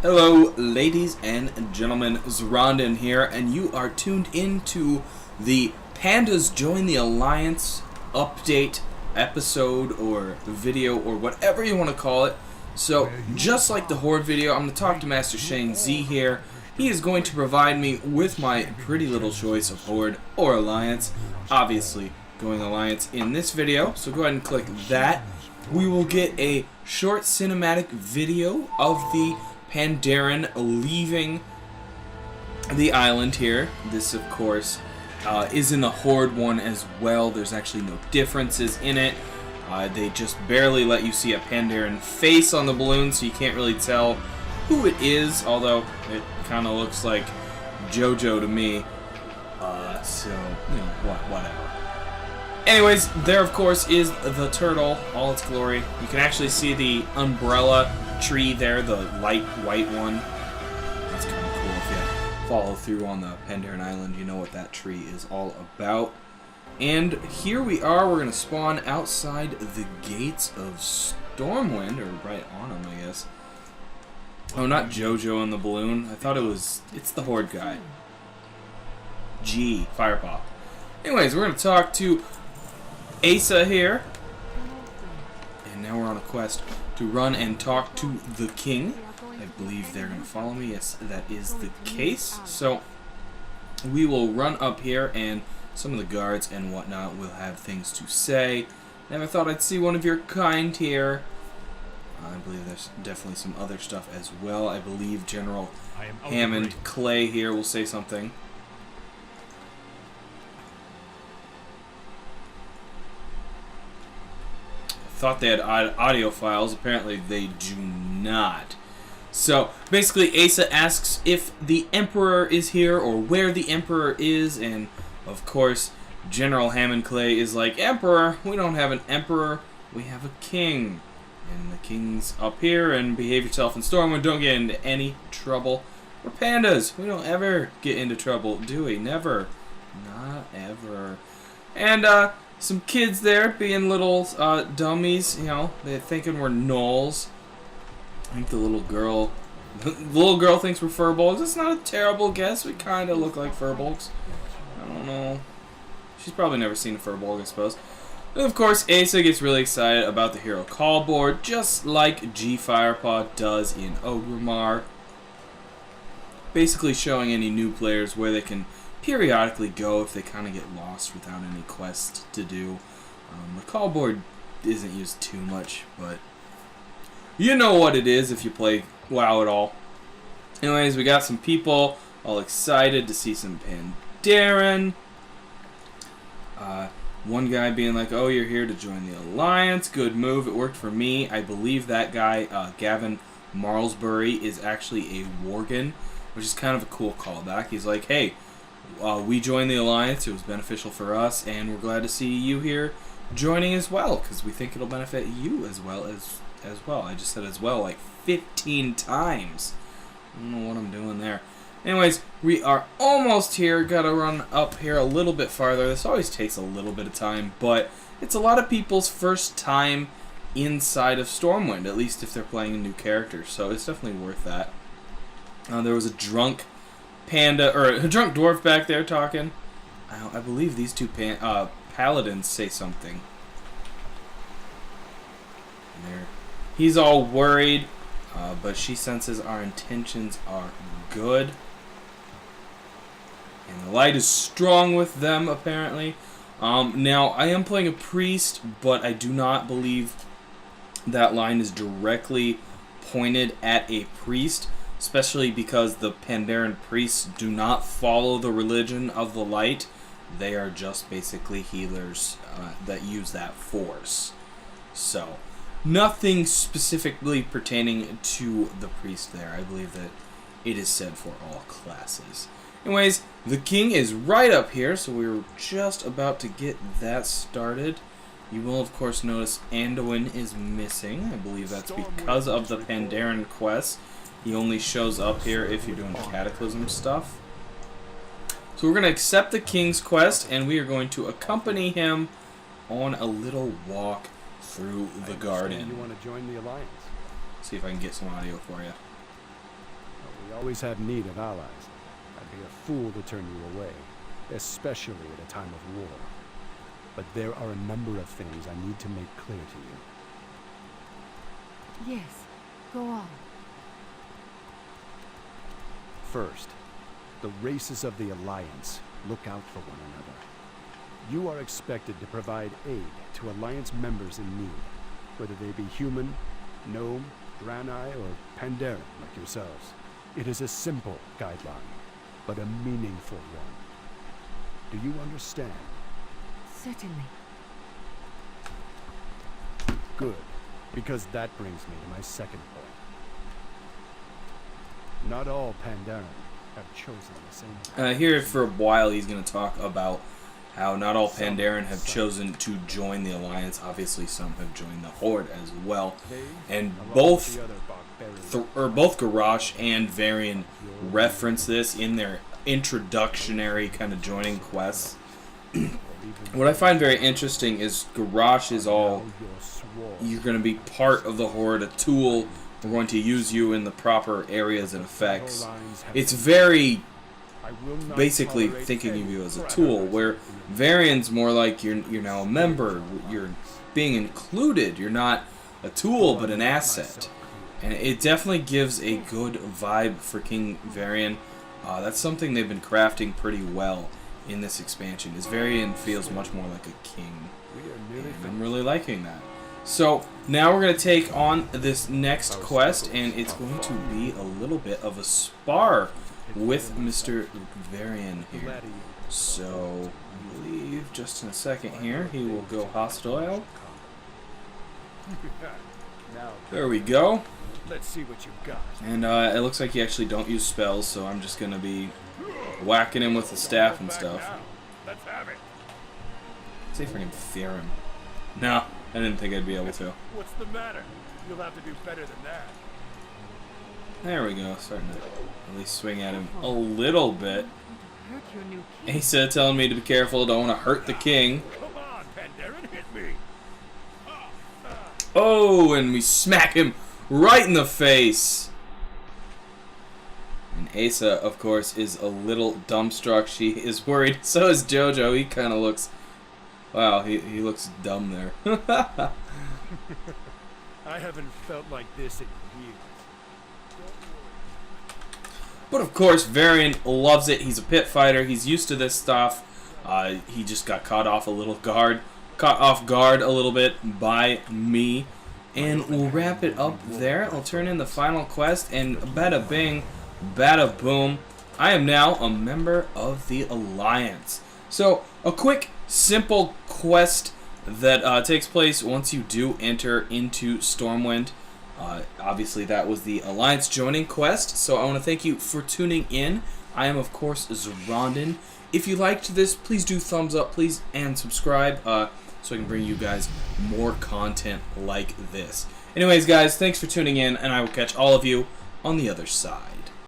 Hello, ladies and gentlemen, Zoronden here, and you are tuned into the Pandas Join the Alliance update episode or video or whatever you want to call it. So, just like the Horde video, I'm going to talk to Master Shane Z here. He is going to provide me with my pretty little choice of Horde or Alliance. Obviously, going Alliance in this video, so go ahead and click that. We will get a short cinematic video of the Pandaren leaving the island here. This, of course, is in the Horde one as well. There's actually no differences in it. They just barely let you see a Pandaren face on the balloon, so you can't really tell who it is, although it kind of looks like JoJo to me. So, you know, whatever. Anyways, there, of course, is the turtle, all its glory. You can actually see the umbrella tree there, the light white one. That's kind of cool. If you follow through on the Pandaren Island, you know what that tree is all about. And here we are. We're going to spawn outside the gates of Stormwind, or right on them, I guess. Oh, not JoJo on the balloon. I thought it was... It's the Horde guy. G. Firepaw. Anyways, we're going to talk to Asa here. And now we're on a quest to run and talk to the king. I believe they're going to follow me. Yes, that is the case. So we will run up here, and some of the guards and whatnot will have things to say. Never thought I'd see one of your kind here. I believe there's definitely some other stuff as well. I believe General Hammond Clay here will say something. Thought they had audio files. Apparently they do not. So basically Asa asks if the Emperor is here or where the Emperor is, and of course General Hammond Clay is like, Emperor? We don't have an Emperor, we have a king. And the king's up here, and behave yourself in Stormwind, don't get into any trouble. We're pandas, we don't ever get into trouble, do we? Never. Not ever. And some kids there being little dummies, you know, they're thinking we're gnolls. I think the little girl thinks we're furbolgs. It's not a terrible guess. We kind of look like furbolgs. I don't know. She's probably never seen a furbolg, I suppose. And of course, Asa gets really excited about the hero call board, just like G Firepaw does in Ogrimmar. Basically showing any new players where they can periodically go if they kind of get lost without any quests to do. The call board isn't used too much, but you know what it is if you play WoW at all. Anyways, we got some people all excited to see some Pandaren. One guy being like, oh, you're here to join the Alliance. Good move. It worked for me. I believe that guy, Gavin Marlsbury, is actually a Worgen, which is kind of a cool callback. He's like, hey, we joined the Alliance. It was beneficial for us, and we're glad to see you here joining as well, because we think it'll benefit you as well. I just said as well like 15 times. I don't know what I'm doing there. Anyways, we are almost here. Gotta run up here a little bit farther. This always takes a little bit of time, but it's a lot of people's first time inside of Stormwind, at least if they're playing a new character, so it's definitely worth that. There was a drunk panda, or a drunk dwarf back there talking. I believe these two paladins say something. He's all worried, but she senses our intentions are good. And the light is strong with them, apparently. Now, I am playing a priest, but I do not believe that line is directly pointed at a priest, especially because the Pandaren priests do not follow the religion of the light. They are just basically healers that use that force. So, nothing specifically pertaining to the priest there. I believe that it is said for all classes. Anyways, the king is right up here, so we're just about to get that started. You will, of course, notice Anduin is missing. I believe that's because of the Pandaren quest. He only shows up here if you're doing Cataclysm stuff. So we're going to accept the king's quest, and we are going to accompany him on a little walk through the garden. You want to join the Alliance? See if I can get some audio for you. always have need of allies. I'd be a fool to turn you away, especially at a time of war. But there are a number of things I need to make clear to you. Yes, go on. First, the races of the Alliance look out for one another. You are expected to provide aid to Alliance members in need, whether they be human, gnome, Draenei, or Pandaren like yourselves. It is a simple guideline, but a meaningful one. Do you understand? Certainly. Good, because that brings me to my second point. Not all Pandaren have chosen the same path. Here for a while he's going to talk about how not all Pandaren have chosen to join the Alliance. Obviously some have joined the Horde as well. And both Garrosh and Varian reference this in their introductory kind of joining quests. What I find very interesting is Garrosh is all, you're going to be part of the Horde, a tool. We're going to use you in the proper areas and effects. It's very basically thinking of you as a tool, where Varian's more like you're now a member, you're being included, you're not a tool but an asset. And it definitely gives a good vibe for King Varian. That's something they've been crafting pretty well in this expansion, is Varian feels much more like a king. And I'm really liking that. So now we're going to take on this next quest, and it's going to be a little bit of a spar with Mr. Varian here. So I believe just in a second here he will go hostile. There we go. Let's see what you've got. And it looks like you actually don't use spells, so I'm just going to be whacking him with the staff and stuff. Let's have it. See if I can fear him. No, I didn't think I'd be able to. What's the matter? You'll have to do better than that. There we go, starting to at least swing at him a little bit. Hurt your new king. Asa telling me to be careful, don't want to hurt the king. Come on, Pandaren, hit me. Oh, and we smack him right in the face. And Asa, of course, is a little dumbstruck. She is worried. So is Jojo. He kind of looks... Wow, he looks dumb there. I haven't felt like this in years. But of course, Varian loves it. He's a pit fighter. He's used to this stuff. He just got caught off guard a little bit by me. And we'll wrap it up there. I'll turn in the final quest, and bada bing, bada boom. I am now a member of the Alliance. So, a quick, simple quest that takes place once you do enter into Stormwind. Obviously, that was the Alliance joining quest, so I want to thank you for tuning in. I am, of course, Zoronden. If you liked this, please do thumbs up, please, and subscribe, so I can bring you guys more content like this. Anyways, guys, thanks for tuning in, and I will catch all of you on the other side.